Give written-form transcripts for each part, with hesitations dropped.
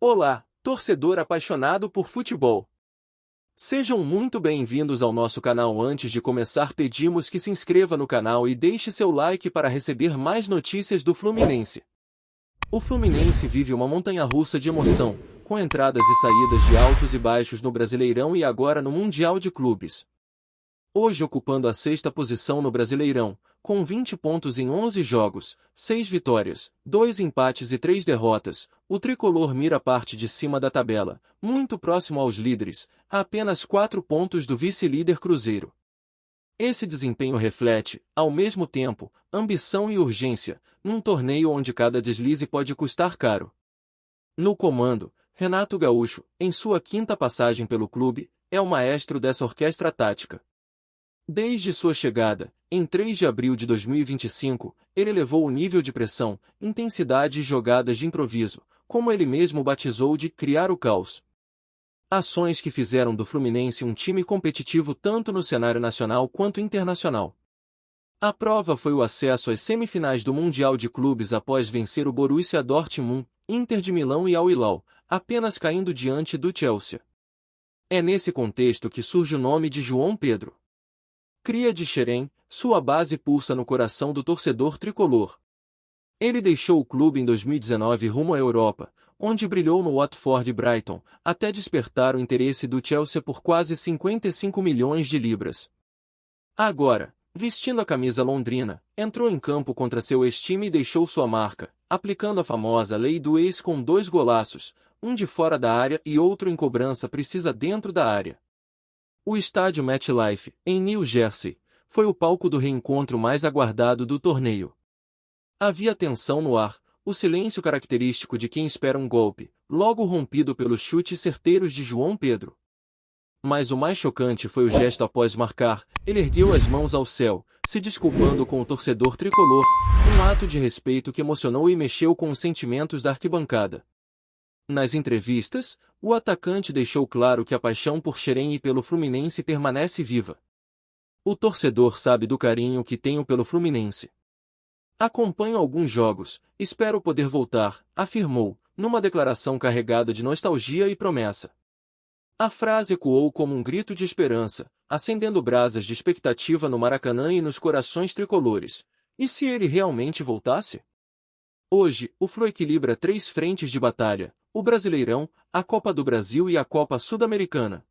Olá, torcedor apaixonado por futebol. Sejam muito bem-vindos ao nosso canal. Antes de começar, pedimos que se inscreva no canal e deixe seu like para receber mais notícias do Fluminense. O Fluminense vive uma montanha-russa de emoção, com entradas e saídas de altos e baixos no Brasileirão e agora no Mundial de Clubes. Hoje ocupando a sexta posição no Brasileirão, com 20 pontos em 11 jogos, 6 vitórias, 2 empates e 3 derrotas, o tricolor mira a parte de cima da tabela, muito próximo aos líderes, a apenas 4 pontos do vice-líder Cruzeiro. Esse desempenho reflete, ao mesmo tempo, ambição e urgência, num torneio onde cada deslize pode custar caro. No comando, Renato Gaúcho, em sua quinta passagem pelo clube, é o maestro dessa orquestra tática. Desde sua chegada, em 3 de abril de 2025, ele elevou o nível de pressão, intensidade e jogadas de improviso, como ele mesmo batizou de criar o caos. Ações que fizeram do Fluminense um time competitivo tanto no cenário nacional quanto internacional. A prova foi o acesso às semifinais do Mundial de Clubes após vencer o Borussia Dortmund, Inter de Milão e Al Hilal, apenas caindo diante do Chelsea. É nesse contexto que surge o nome de João Pedro. Cria de Xerém, sua base pulsa no coração do torcedor tricolor. Ele deixou o clube em 2019 rumo à Europa, onde brilhou no Watford e Brighton, até despertar o interesse do Chelsea por quase 55 milhões de libras. Agora, vestindo a camisa londrina, entrou em campo contra seu ex-time e deixou sua marca, aplicando a famosa lei do ex com 2 golaços, um de fora da área e outro em cobrança precisa dentro da área. O estádio MetLife, em New Jersey, foi o palco do reencontro mais aguardado do torneio. Havia tensão no ar, o silêncio característico de quem espera um golpe, logo rompido pelos chutes certeiros de João Pedro. Mas o mais chocante foi o gesto após marcar. Ele ergueu as mãos ao céu, se desculpando com o torcedor tricolor, um ato de respeito que emocionou e mexeu com os sentimentos da arquibancada. Nas entrevistas, o atacante deixou claro que a paixão por Xerém e pelo Fluminense permanece viva. O torcedor sabe do carinho que tenho pelo Fluminense. Acompanho alguns jogos, espero poder voltar, afirmou, numa declaração carregada de nostalgia e promessa. A frase ecoou como um grito de esperança, acendendo brasas de expectativa no Maracanã e nos corações tricolores. E se ele realmente voltasse? Hoje, o Flu equilibra 3 frentes de batalha: o Brasileirão, a Copa do Brasil e a Copa Sul-Americana.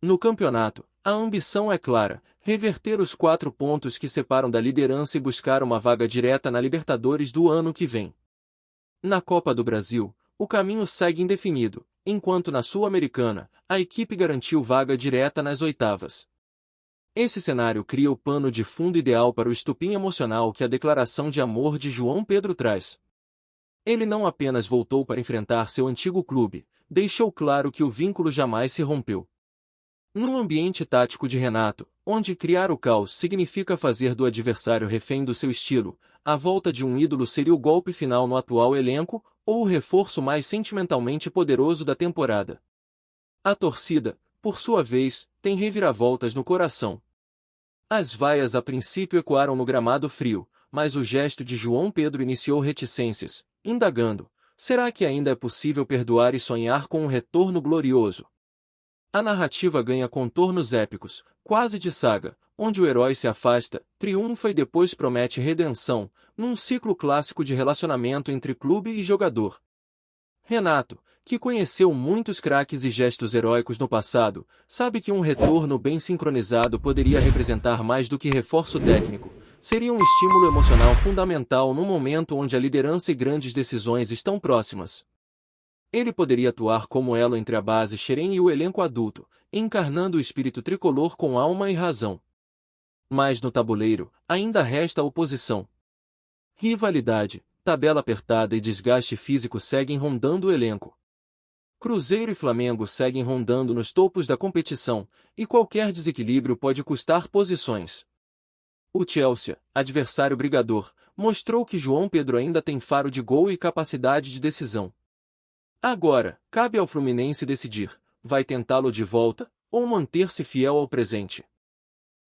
No campeonato, a ambição é clara: reverter os 4 pontos que separam da liderança e buscar uma vaga direta na Libertadores do ano que vem. Na Copa do Brasil, o caminho segue indefinido, enquanto na Sul-Americana, a equipe garantiu vaga direta nas oitavas. Esse cenário cria o pano de fundo ideal para o estupim emocional que a declaração de amor de João Pedro traz. Ele não apenas voltou para enfrentar seu antigo clube, deixou claro que o vínculo jamais se rompeu. No ambiente tático de Renato, onde criar o caos significa fazer do adversário refém do seu estilo, a volta de um ídolo seria o golpe final no atual elenco, ou o reforço mais sentimentalmente poderoso da temporada. A torcida, por sua vez, tem reviravoltas no coração. As vaias a princípio ecoaram no gramado frio, mas o gesto de João Pedro iniciou reticências, indagando: será que ainda é possível perdoar e sonhar com um retorno glorioso? A narrativa ganha contornos épicos, quase de saga, onde o herói se afasta, triunfa e depois promete redenção, num ciclo clássico de relacionamento entre clube e jogador. Renato, que conheceu muitos craques e gestos heróicos no passado, sabe que um retorno bem sincronizado poderia representar mais do que reforço técnico. Seria um estímulo emocional fundamental num momento onde a liderança e grandes decisões estão próximas. Ele poderia atuar como elo entre a base Xerém e o elenco adulto, encarnando o espírito tricolor com alma e razão. Mas no tabuleiro, ainda resta a oposição. Rivalidade, tabela apertada e desgaste físico seguem rondando o elenco. Cruzeiro e Flamengo seguem rondando nos topos da competição, e qualquer desequilíbrio pode custar posições. O Chelsea, adversário brigador, mostrou que João Pedro ainda tem faro de gol e capacidade de decisão. Agora, cabe ao Fluminense decidir: vai tentá-lo de volta, ou manter-se fiel ao presente?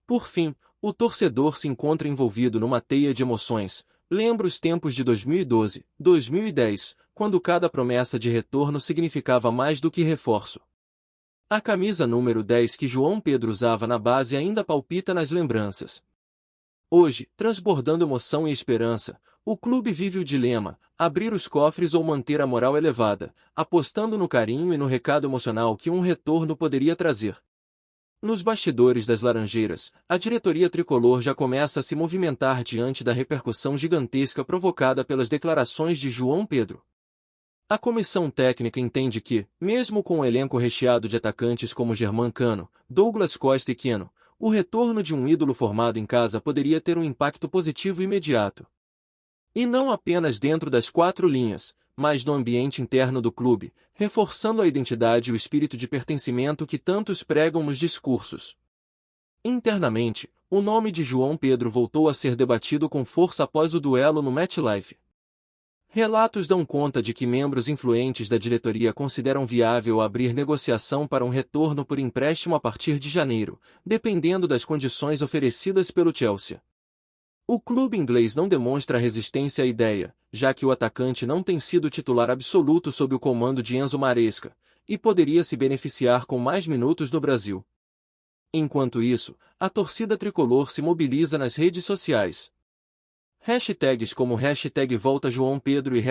Por fim, o torcedor se encontra envolvido numa teia de emoções. Lembra os tempos de 2012, 2010, quando cada promessa de retorno significava mais do que reforço. A camisa número 10 que João Pedro usava na base ainda palpita nas lembranças. Hoje, transbordando emoção e esperança, o clube vive o dilema: abrir os cofres ou manter a moral elevada, apostando no carinho e no recado emocional que um retorno poderia trazer. Nos bastidores das Laranjeiras, a diretoria tricolor já começa a se movimentar diante da repercussão gigantesca provocada pelas declarações de João Pedro. A comissão técnica entende que, mesmo com um elenco recheado de atacantes como Germán Cano, Douglas Costa e Keno, o retorno de um ídolo formado em casa poderia ter um impacto positivo imediato. E não apenas dentro das quatro linhas, mas no ambiente interno do clube, reforçando a identidade e o espírito de pertencimento que tantos pregam nos discursos. Internamente, o nome de João Pedro voltou a ser debatido com força após o duelo no MetLife. Relatos dão conta de que membros influentes da diretoria consideram viável abrir negociação para um retorno por empréstimo a partir de janeiro, dependendo das condições oferecidas pelo Chelsea. O clube inglês não demonstra resistência à ideia, já que o atacante não tem sido titular absoluto sob o comando de Enzo Maresca, e poderia se beneficiar com mais minutos no Brasil. Enquanto isso, a torcida tricolor se mobiliza nas redes sociais. Hashtags como #VoltaJoãoPedro e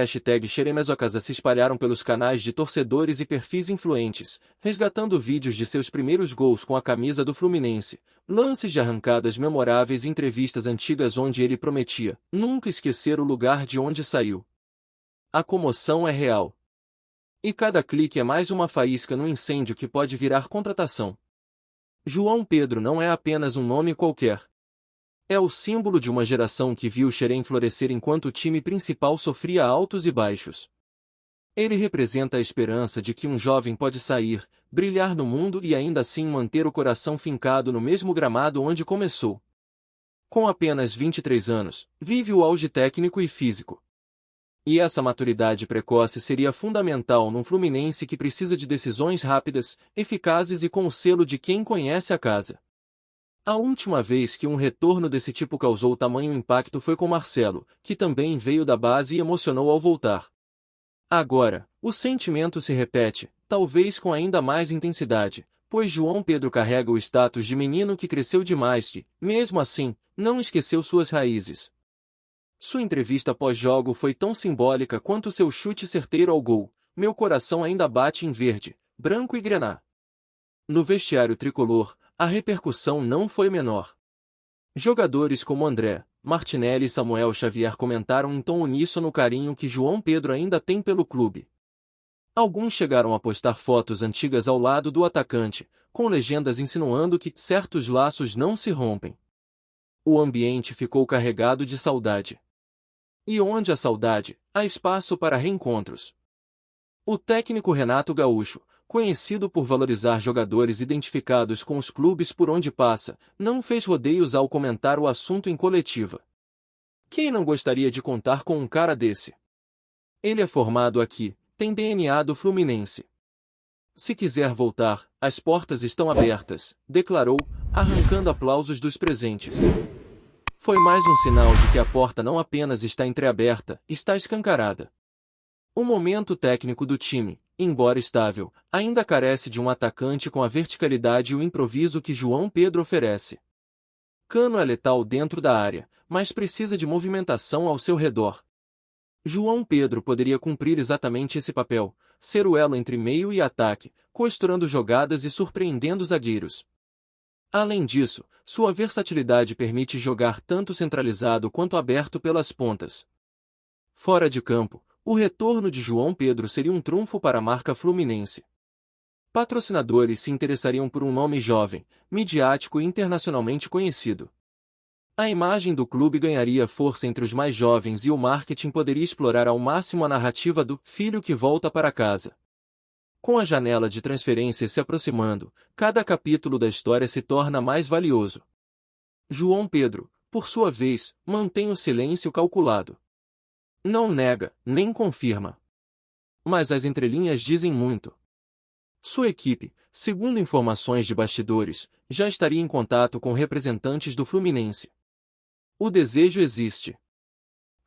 #XeremesOcasa se espalharam pelos canais de torcedores e perfis influentes, resgatando vídeos de seus primeiros gols com a camisa do Fluminense, lances de arrancadas memoráveis e entrevistas antigas onde ele prometia nunca esquecer o lugar de onde saiu. A comoção é real. E cada clique é mais uma faísca no incêndio que pode virar contratação. João Pedro não é apenas um nome qualquer. É o símbolo de uma geração que viu o Xerém florescer enquanto o time principal sofria altos e baixos. Ele representa a esperança de que um jovem pode sair, brilhar no mundo e ainda assim manter o coração fincado no mesmo gramado onde começou. Com apenas 23 anos, vive o auge técnico e físico. E essa maturidade precoce seria fundamental num Fluminense que precisa de decisões rápidas, eficazes e com o selo de quem conhece a casa. A última vez que um retorno desse tipo causou tamanho impacto foi com Marcelo, que também veio da base e emocionou ao voltar. Agora, o sentimento se repete, talvez com ainda mais intensidade, pois João Pedro carrega o status de menino que cresceu demais e, mesmo assim, não esqueceu suas raízes. Sua entrevista pós-jogo foi tão simbólica quanto seu chute certeiro ao gol: "Meu coração ainda bate em verde, branco e grená." No vestiário tricolor, a repercussão não foi menor. Jogadores como André, Martinelli e Samuel Xavier comentaram em tom uníssono o carinho que João Pedro ainda tem pelo clube. Alguns chegaram a postar fotos antigas ao lado do atacante, com legendas insinuando que certos laços não se rompem. O ambiente ficou carregado de saudade. E onde há saudade, há espaço para reencontros. O técnico Renato Gaúcho, conhecido por valorizar jogadores identificados com os clubes por onde passa, não fez rodeios ao comentar o assunto em coletiva. Quem não gostaria de contar com um cara desse? Ele é formado aqui, tem DNA do Fluminense. Se quiser voltar, as portas estão abertas, declarou, arrancando aplausos dos presentes. Foi mais um sinal de que a porta não apenas está entreaberta, está escancarada. O momento técnico do time, embora estável, ainda carece de um atacante com a verticalidade e o improviso que João Pedro oferece. Cano é letal dentro da área, mas precisa de movimentação ao seu redor. João Pedro poderia cumprir exatamente esse papel, ser o elo entre meio e ataque, costurando jogadas e surpreendendo os zagueiros. Além disso, sua versatilidade permite jogar tanto centralizado quanto aberto pelas pontas. Fora de campo, o retorno de João Pedro seria um trunfo para a marca Fluminense. Patrocinadores se interessariam por um nome jovem, midiático e internacionalmente conhecido. A imagem do clube ganharia força entre os mais jovens e o marketing poderia explorar ao máximo a narrativa do "filho que volta para casa." Com a janela de transferências se aproximando, cada capítulo da história se torna mais valioso. João Pedro, por sua vez, mantém o silêncio calculado. Não nega, nem confirma. Mas as entrelinhas dizem muito. Sua equipe, segundo informações de bastidores, já estaria em contato com representantes do Fluminense. O desejo existe.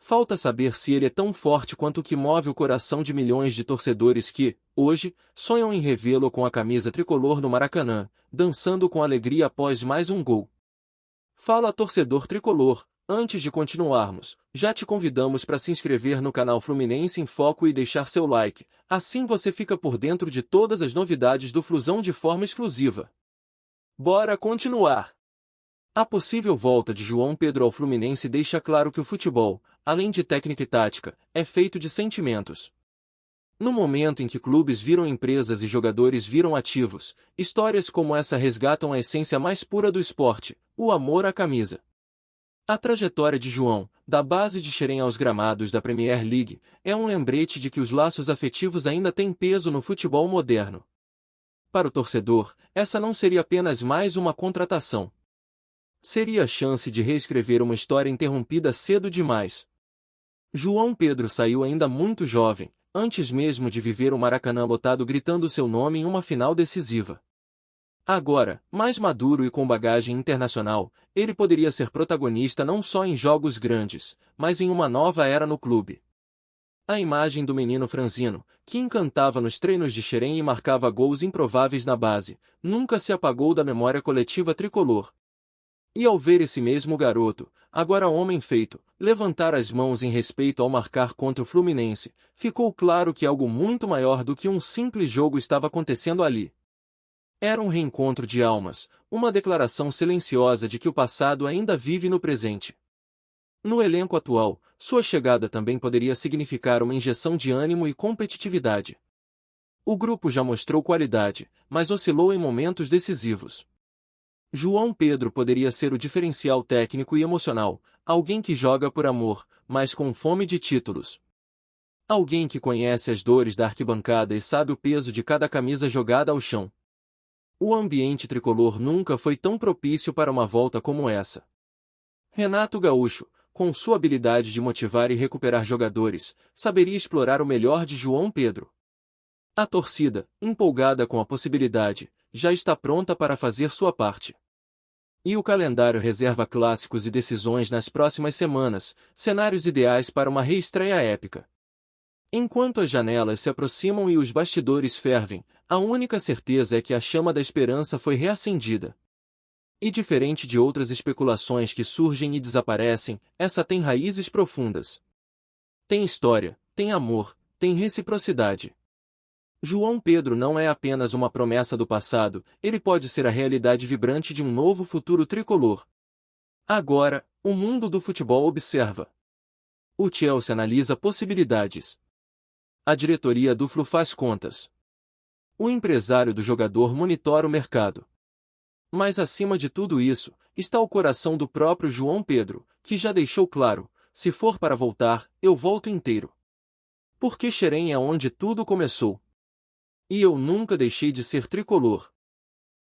Falta saber se ele é tão forte quanto o que move o coração de milhões de torcedores que, hoje, sonham em revê-lo com a camisa tricolor no Maracanã, dançando com alegria após mais um gol. Fala, torcedor tricolor, antes de continuarmos, já te convidamos para se inscrever no canal Fluminense em Foco e deixar seu like, assim você fica por dentro de todas as novidades do Flusão de forma exclusiva. Bora continuar! A possível volta de João Pedro ao Fluminense deixa claro que o futebol, além de técnica e tática, é feito de sentimentos. No momento em que clubes viram empresas e jogadores viram ativos, histórias como essa resgatam a essência mais pura do esporte, o amor à camisa. A trajetória de João, da base de Xerém aos gramados da Premier League, é um lembrete de que os laços afetivos ainda têm peso no futebol moderno. Para o torcedor, essa não seria apenas mais uma contratação. Seria a chance de reescrever uma história interrompida cedo demais. João Pedro saiu ainda muito jovem, antes mesmo de viver o Maracanã lotado gritando seu nome em uma final decisiva. Agora, mais maduro e com bagagem internacional, ele poderia ser protagonista não só em jogos grandes, mas em uma nova era no clube. A imagem do menino franzino, que encantava nos treinos de Xerém e marcava gols improváveis na base, nunca se apagou da memória coletiva tricolor. E ao ver esse mesmo garoto, agora homem feito, levantar as mãos em respeito ao marcar contra o Fluminense, ficou claro que algo muito maior do que um simples jogo estava acontecendo ali. Era um reencontro de almas, uma declaração silenciosa de que o passado ainda vive no presente. No elenco atual, sua chegada também poderia significar uma injeção de ânimo e competitividade. O grupo já mostrou qualidade, mas oscilou em momentos decisivos. João Pedro poderia ser o diferencial técnico e emocional, alguém que joga por amor, mas com fome de títulos. Alguém que conhece as dores da arquibancada e sabe o peso de cada camisa jogada ao chão. O ambiente tricolor nunca foi tão propício para uma volta como essa. Renato Gaúcho, com sua habilidade de motivar e recuperar jogadores, saberia explorar o melhor de João Pedro. A torcida, empolgada com a possibilidade, já está pronta para fazer sua parte. E o calendário reserva clássicos e decisões nas próximas semanas, cenários ideais para uma reestreia épica. Enquanto as janelas se aproximam e os bastidores fervem, a única certeza é que a chama da esperança foi reacendida. E diferente de outras especulações que surgem e desaparecem, essa tem raízes profundas. Tem história, tem amor, tem reciprocidade. João Pedro não é apenas uma promessa do passado, ele pode ser a realidade vibrante de um novo futuro tricolor. Agora, o mundo do futebol observa. O Chelsea analisa possibilidades. A diretoria do Flu faz contas. O empresário do jogador monitora o mercado. Mas acima de tudo isso, está o coração do próprio João Pedro, que já deixou claro, se for para voltar, eu volto inteiro. Porque Xerém é onde tudo começou. E eu nunca deixei de ser tricolor.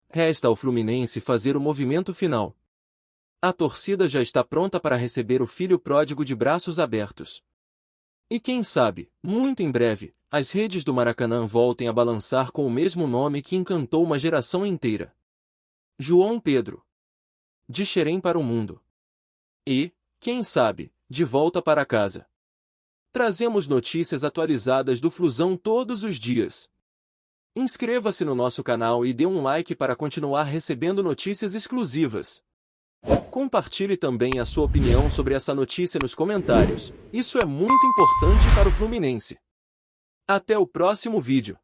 Resta ao Fluminense fazer o movimento final. A torcida já está pronta para receber o filho pródigo de braços abertos. E quem sabe, muito em breve, as redes do Maracanã voltem a balançar com o mesmo nome que encantou uma geração inteira. João Pedro. De Xerém para o mundo. E, quem sabe, de volta para casa. Trazemos notícias atualizadas do Flusão todos os dias. Inscreva-se no nosso canal e dê um like para continuar recebendo notícias exclusivas. Compartilhe também a sua opinião sobre essa notícia nos comentários. Isso é muito importante para o Fluminense. Até o próximo vídeo.